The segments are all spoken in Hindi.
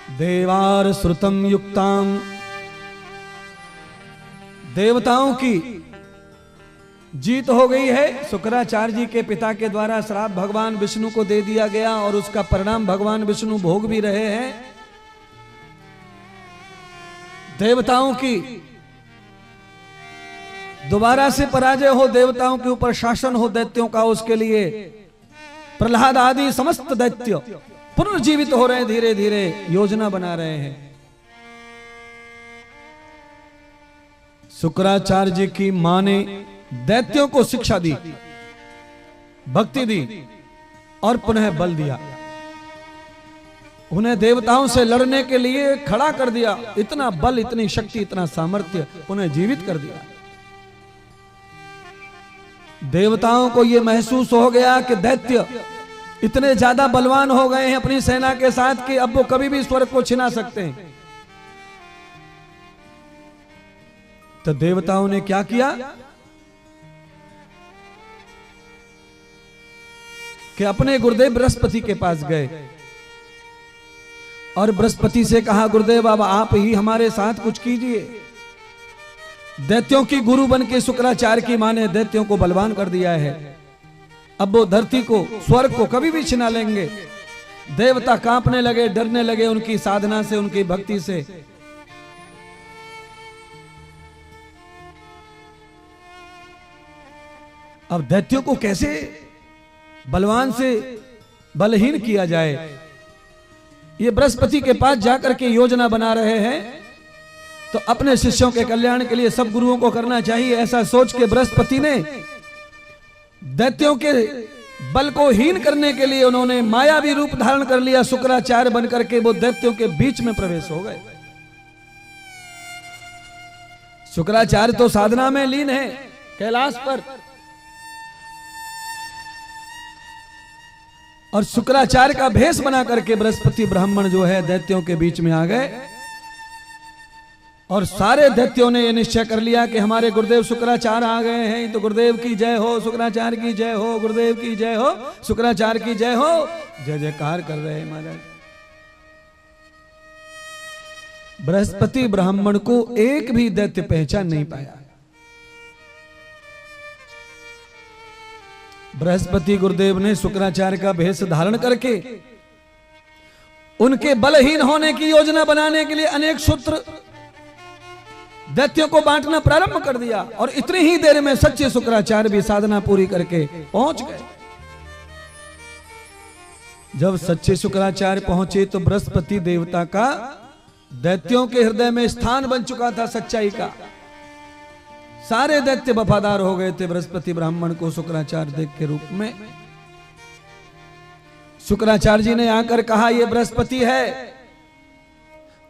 देवार श्रुतम युक्ताम, देवताओं की जीत हो गई है। शुक्राचार्य जी के पिता के द्वारा श्राप भगवान विष्णु को दे दिया गया और उसका परिणाम भगवान विष्णु भोग भी रहे हैं। देवताओं की दोबारा से पराजय हो, देवताओं के ऊपर शासन हो दैत्यों का, उसके लिए प्रहलाद आदि समस्त दैत्य पुनर्जीवित हो रहे हैं, धीरे धीरे योजना बना रहे हैं। शुक्राचार्य जी की मां ने दैत्यों को शिक्षा दी, भक्ति दी और पुनः बल दिया, उन्हें देवताओं से लड़ने के लिए खड़ा कर दिया। इतना बल, इतनी शक्ति, इतना सामर्थ्य, उन्हें जीवित कर दिया। देवताओं को यह महसूस हो गया कि दैत्य इतने ज्यादा बलवान हो गए हैं अपनी सेना के साथ कि अब वो कभी भी स्वर्ग को छिना सकते हैं। तो देवताओं ने क्या किया कि अपने गुरुदेव बृहस्पति के पास गए और बृहस्पति से कहा, गुरुदेव अब आप ही हमारे साथ कुछ कीजिए। दैत्यों की गुरु बन के शुक्राचार्य की मां ने दैत्यों को बलवान कर दिया है। अब वो धरती को, स्वर्ग को कभी भी छिना लेंगे। देवता कांपने लगे, डरने लगे उनकी साधना से, उनकी भक्ति से। अब दैत्यों को कैसे बलवान से बलहीन किया जाए, ये बृहस्पति के पास जाकर के योजना बना रहे हैं। तो अपने शिष्यों के कल्याण के लिए सब गुरुओं को करना चाहिए, ऐसा सोच के बृहस्पति ने दैत्यों के बल को हीन करने के लिए उन्होंने मायावी रूप धारण कर लिया। शुक्राचार्य बनकर के वो दैत्यों के बीच में प्रवेश हो गए। शुक्राचार्य तो साधना में लीन है कैलाश पर, और शुक्राचार्य का भेष बना करके बृहस्पति ब्राह्मण जो है दैत्यों के बीच में आ गए। और सारे दैत्यों ने यह निश्चय कर लिया कि हमारे गुरुदेव शुक्राचार्य आ गए हैं, तो गुरुदेव की जय हो, शुक्राचार्य की जय हो, गुरुदेव की जय हो, शुक्राचार्य की जय हो, जय जयकार कर रहे हैं महाराज। बृहस्पति ब्राह्मण को एक भी दैत्य पहचान नहीं पाया। बृहस्पति गुरुदेव ने शुक्राचार्य का भेष धारण करके उनके बलहीन होने की योजना बनाने के लिए अनेक सूत्र दैत्यों को बांटना प्रारंभ कर दिया। और इतनी ही देर में सच्चे शुक्राचार्य भी साधना पूरी करके पहुंच गए। जब सच्चे शुक्राचार्य पहुंचे तो बृहस्पति देवता का दैत्यों के हृदय में स्थान बन चुका था सच्चाई का। सारे दैत्य वफादार हो गए थे बृहस्पति ब्राह्मण को शुक्राचार्य देव के रूप में। शुक्राचार्य जी ने आकर कहा, यह बृहस्पति है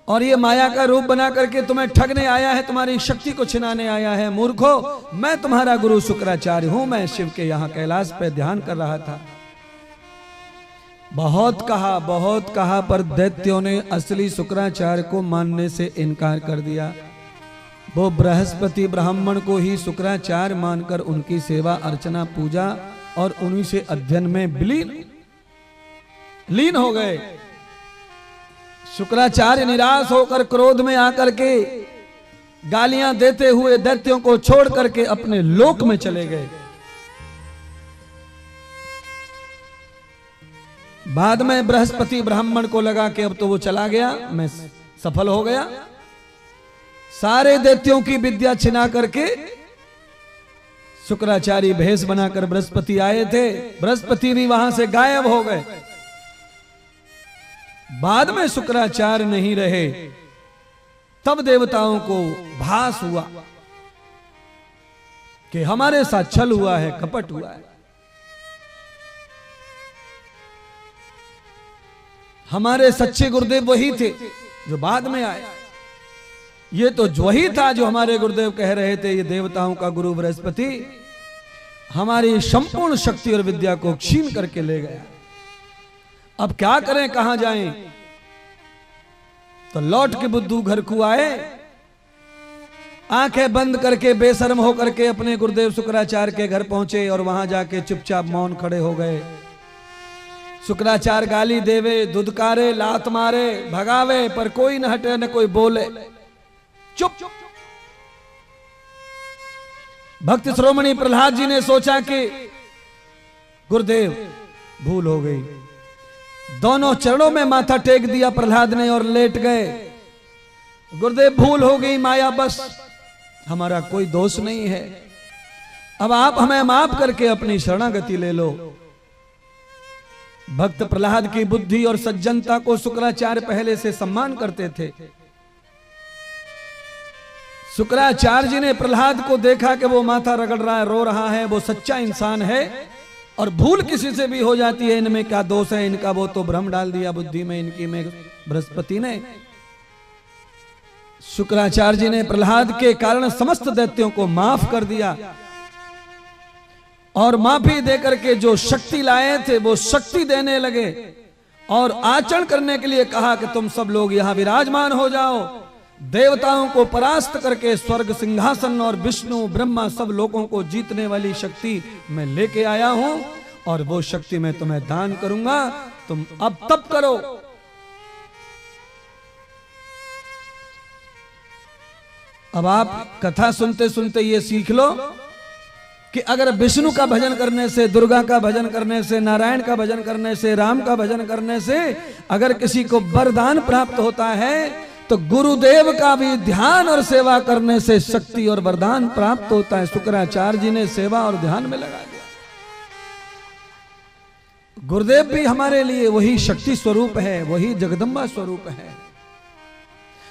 और ये माया का रूप बना करके तुम्हें ठगने आया है, तुम्हारी शक्ति को छिनाने आया है। मूर्खो, मैं तुम्हारा गुरु शुक्राचार्य हूं, मैं शिव के यहां कैलाश पे ध्यान कर रहा था। बहुत कहा पर दैत्यों ने असली शुक्राचार्य को मानने से इनकार कर दिया। वो बृहस्पति ब्राह्मण को ही शुक्राचार्य मानकर उनकी सेवा अर्चना पूजा और उन्हीं से अध्ययन में लीन हो गए। शुक्राचार्य निराश होकर क्रोध में आकर के गालियां देते हुए दैत्यों को छोड़ करके अपने लोक में चले गए। बाद में बृहस्पति ब्राह्मण को लगा कि अब तो वो चला गया, मैं सफल हो गया। सारे दैत्यों की विद्या छिना करके शुक्राचार्य भेष बनाकर बृहस्पति आए थे। बृहस्पति भी वहां से गायब हो गए। बाद में शुक्राचार्य नहीं रहे, तब देवताओं को भास हुआ कि हमारे साथ छल हुआ है, कपट हुआ है। हमारे सच्चे गुरुदेव वही थे जो बाद में आए। ये तो वही था जो हमारे गुरुदेव कह रहे थे, ये देवताओं का गुरु बृहस्पति हमारी संपूर्ण शक्ति और विद्या को छीन करके ले गया। अब क्या करें, कहां जाएं? तो लौट के बुद्धू घर को आए, आंखें बंद करके बेशर्म होकर के अपने गुरुदेव शुक्राचार्य के घर पहुंचे और वहां जाके चुपचाप मौन खड़े हो गए। शुक्राचार्य गाली देवे, दुदकारे, लात मारे, भगावे, पर कोई न हटे न कोई बोले, चुप। भक्त श्रोमणी प्रहलाद जी ने सोचा कि गुरुदेव भूल हो गई। दोनों चरणों में माथा टेक दिया प्रहलाद ने और लेट गए। गुरुदेव भूल हो गई, माया बस, हमारा कोई दोष नहीं है, अब आप हमें माफ करके अपनी शरणागति ले लो। भक्त प्रहलाद की बुद्धि और सज्जनता को शुक्राचार्य पहले से सम्मान करते थे। शुक्राचार्य जी ने प्रहलाद को देखा कि वो माथा रगड़ रहा है, रो रहा है, वो सच्चा इंसान है और भूल किसी से भी हो जाती है, इनमें क्या दोष है इनका, वो तो भ्रम डाल दिया बुद्धि में इनकी में बृहस्पति ने। शुक्राचार्य जी ने प्रहलाद के कारण समस्त दैत्यों को माफ कर दिया और माफी देकर के जो शक्ति लाए थे वो शक्ति देने लगे और आचरण करने के लिए कहा कि तुम सब लोग यहां विराजमान हो जाओ। देवताओं को परास्त करके स्वर्ग सिंहासन और विष्णु ब्रह्मा सब लोगों को जीतने वाली शक्ति मैं लेके आया हूं और वो शक्ति मैं तुम्हें दान करूंगा, तुम अब तप करो। अब आप कथा सुनते सुनते ये सीख लो कि अगर विष्णु का भजन करने से, दुर्गा का भजन करने से, नारायण का भजन करने से, राम का भजन करने से अगर किसी को वरदान प्राप्त होता है तो गुरुदेव का भी ध्यान और सेवा करने से शक्ति और वरदान प्राप्त होता है। शुक्राचार्य जी ने सेवा और ध्यान में लगा दिया। गुरुदेव भी हमारे लिए वही शक्ति स्वरूप है, वही जगदम्बा स्वरूप है।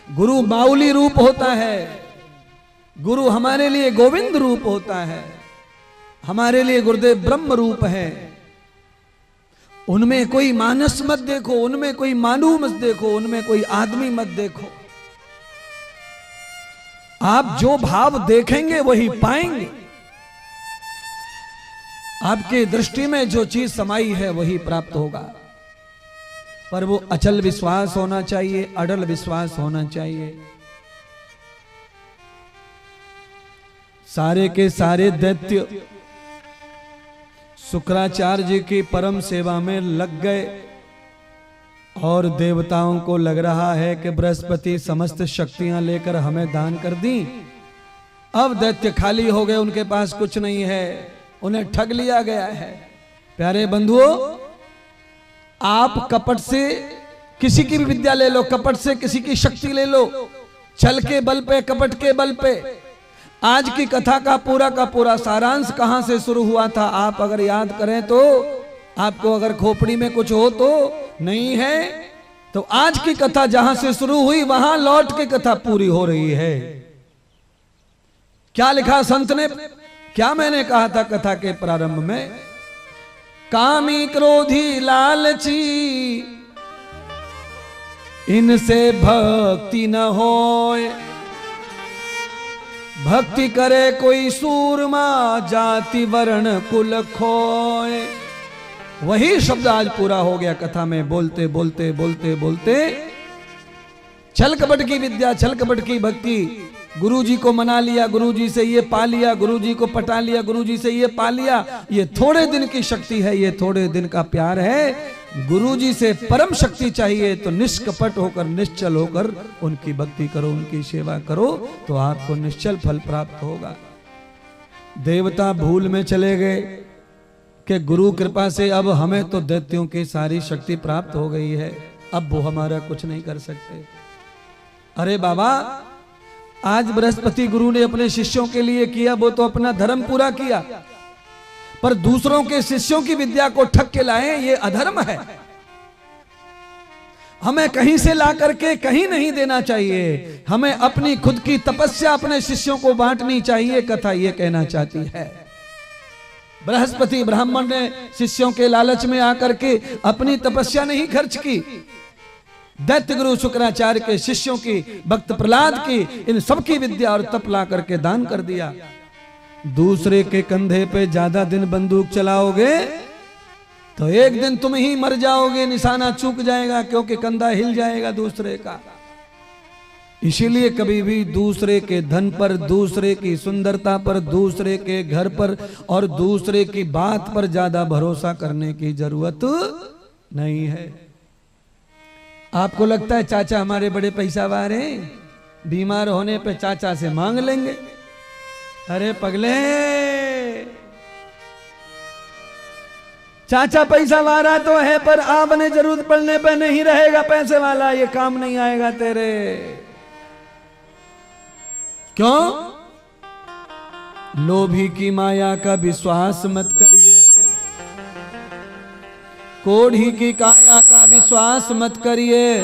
गुरु माउली रूप होता है, गुरु हमारे लिए गोविंद रूप होता है, हमारे लिए गुरुदेव ब्रह्म रूप है। उनमें कोई मानस मत देखो, उनमें कोई मानव मत देखो, उनमें कोई आदमी मत देखो। आप जो भाव देखेंगे वही पाएंगे। आपकी दृष्टि में जो चीज समाई है वही प्राप्त होगा, पर वो अचल विश्वास होना चाहिए, अड़ल विश्वास होना चाहिए। सारे के सारे दैत्य शुक्राचार्य जी की परम सेवा में लग गए और देवताओं को लग रहा है कि बृहस्पति समस्त शक्तियां लेकर हमें दान कर दी। अब दैत्य खाली हो गए, उनके पास कुछ नहीं है, उन्हें ठग लिया गया है। प्यारे बंधुओं, आप कपट से किसी की भी विद्या ले लो, कपट से किसी की शक्ति ले लो, छल के बल पे, कपट के बल पे। आज की कथा का पूरा सारांश कहां से शुरू हुआ था आप अगर याद करें तो, आपको अगर खोपड़ी में कुछ हो तो नहीं है, तो आज की कथा जहां से शुरू हुई वहां लौट के कथा पूरी हो रही है। क्या लिखा संत ने, क्या मैंने कहा था कथा के प्रारंभ में? कामी क्रोधी लालची इनसे भक्ति न होए, भक्ति करे कोई सूरमा जाति वर्ण कुल खोए। वही शब्द आज पूरा हो गया कथा में, बोलते बोलते बोलते बोलते। छल कपट की विद्या, छल कपट की भक्ति, गुरुजी को मना लिया, गुरुजी से ये पा लिया, गुरुजी को पटा लिया, गुरुजी से ये पा लिया। ये थोड़े दिन की शक्ति है, ये थोड़े दिन का प्यार है। गुरुजी से परम शक्ति चाहिए तो निष्कपट होकर, निश्चल होकर उनकी भक्ति करो, उनकी सेवा करो, तो आपको निश्चल फल प्राप्त होगा। देवता भूल में चले गए कि गुरु कृपा से अब हमें तो दैत्यों की सारी शक्ति प्राप्त हो गई है, अब वो हमारा कुछ नहीं कर सकते। अरे बाबा, आज बृहस्पति गुरु ने अपने शिष्यों के लिए किया, वो तो अपना धर्म पूरा किया, पर दूसरों के शिष्यों की विद्या को ठग के लाए, ये अधर्म है। हमें कहीं से ला करके कहीं नहीं देना चाहिए, हमें अपनी खुद की तपस्या अपने शिष्यों को बांटनी चाहिए। कथा ये कहना चाहती है, बृहस्पति ब्राह्मण ने शिष्यों के लालच में आकर के अपनी तपस्या नहीं खर्च की, दैत्य गुरु शुक्राचार्य के शिष्यों की, भक्त प्रहलाद की, इन सबकी विद्या और तप ला करके दान कर दिया। दूसरे के कंधे पे ज्यादा दिन बंदूक चलाओगे तो एक दिन तुम ही मर जाओगे, निशाना चूक जाएगा, क्योंकि कंधा हिल जाएगा दूसरे का। इसीलिए कभी भी दूसरे के धन पर, दूसरे की सुंदरता पर, दूसरे के घर पर और दूसरे की बात पर ज्यादा भरोसा करने की जरूरत नहीं है। आपको लगता है चाचा हमारे बड़े पैसा वाले हैं, बीमार होने पे चाचा से मांग लेंगे? अरे पगले, चाचा पैसा वाला तो है पर आपने जरूरत पड़ने पे नहीं रहेगा पैसे वाला, ये काम नहीं आएगा तेरे। क्यों? लोभी की माया का विश्वास मत करिए, कोढ़ी की काया का विश्वास मत करिए।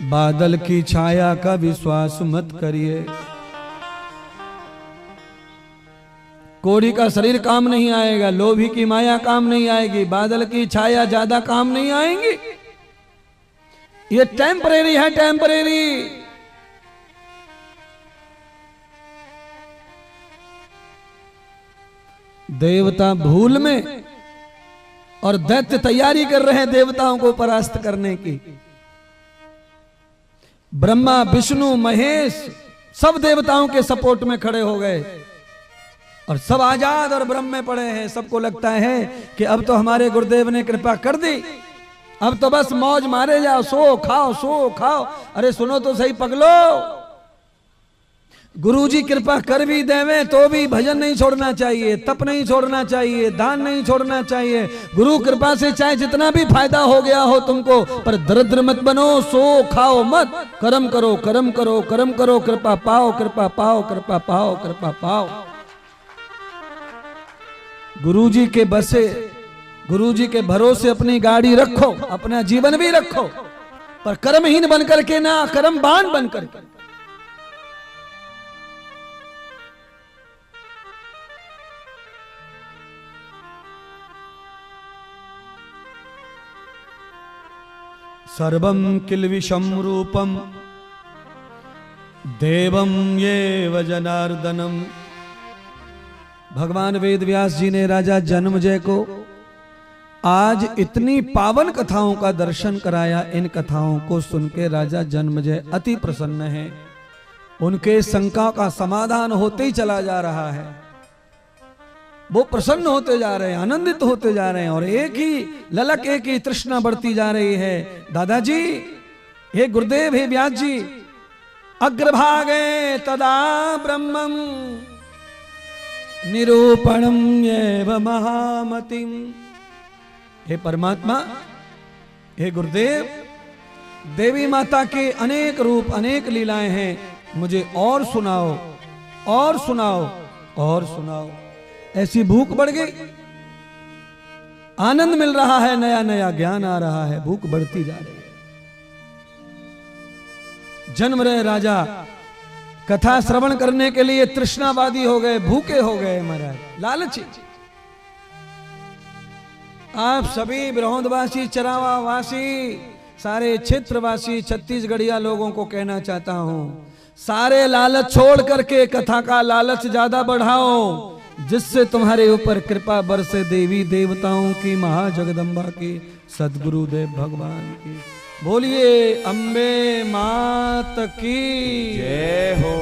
बादल की छाया का विश्वास मत करिए। कोढ़ी का शरीर काम नहीं आएगा, लोभी की माया काम नहीं आएगी, बादल की छाया ज्यादा काम नहीं आएंगी। ये टेम्परेरी है, टेम्परेरी। देवता भूल में और दैत्य तैयारी कर रहे हैं देवताओं को परास्त करने की। ब्रह्मा, विष्णु, महेश सब देवताओं के सपोर्ट में खड़े हो गए और सब आजाद और ब्रह्म में पड़े हैं। सबको लगता है कि अब तो हमारे गुरुदेव ने कृपा कर दी, अब तो बस मौज मारे जाओ, सो खाओ सो खाओ। अरे सुनो तो सही पगलो, गुरुजी कृपा कर भी देवे तो भी भजन नहीं छोड़ना चाहिए, तप नहीं छोड़ना चाहिए, दान नहीं छोड़ना चाहिए। गुरु कृपा से चाहे जितना भी फायदा हो गया हो तुमको, पर दरिद्र मत बनो, सो खाओ मत, कर्म करो कर्म करो कर्म करो, कृपा पाओ कृपा पाओ कृपा पाओ कृपा पाओ। गुरुजी के बसे, गुरुजी के भरोसे अपनी गाड़ी रखो, अपना जीवन भी रखो, पर कर्महीन बनकर के ना, कर्मवान बनकर के। सर्वं किल्विषं रूपम देवं येव जनार्दनम। भगवान वेद व्यास जी ने राजा जन्मेजय को आज इतनी पावन कथाओं का दर्शन कराया। इन कथाओं को सुन के राजा जन्मेजय अति प्रसन्न है, उनके शंका का समाधान होते ही चला जा रहा है। वो प्रसन्न होते जा रहे हैं, आनंदित होते जा रहे हैं, और एक ही ललक, एक ही तृष्णा बढ़ती जा रही है। दादाजी, हे गुरुदेव, हे व्यास जी, अग्रभागे तदा ब्रह्मं निरूपणं एव महामतिम। हे परमात्मा, हे गुरुदेव, देवी माता के अनेक रूप, अनेक लीलाएं हैं, मुझे और सुनाओ और सुनाओ और सुनाओ। ऐसी भूख बढ़ गई, आनंद मिल रहा है, नया नया ज्ञान आ रहा है, भूख बढ़ती जा रही है। जन्म रहे राजा कथा श्रवण करने के लिए तृष्णावादी हो गए, भूखे हो गए महाराज, लालची। आप सभी बृहदवासी, चरावावासी, सारे क्षेत्रवासी, छत्तीसगढ़िया लोगों को कहना चाहता हूं, सारे लालच छोड़ करके कथा का लालच ज्यादा बढ़ाओ, जिससे तुम्हारे ऊपर कृपा बरसे देवी देवताओं की, महाजगदम्बा की, सदगुरुदेव भगवान की। बोलिए अम्बे मात की जय हो,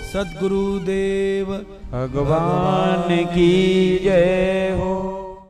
सदगुरुदेव भगवान की जय हो।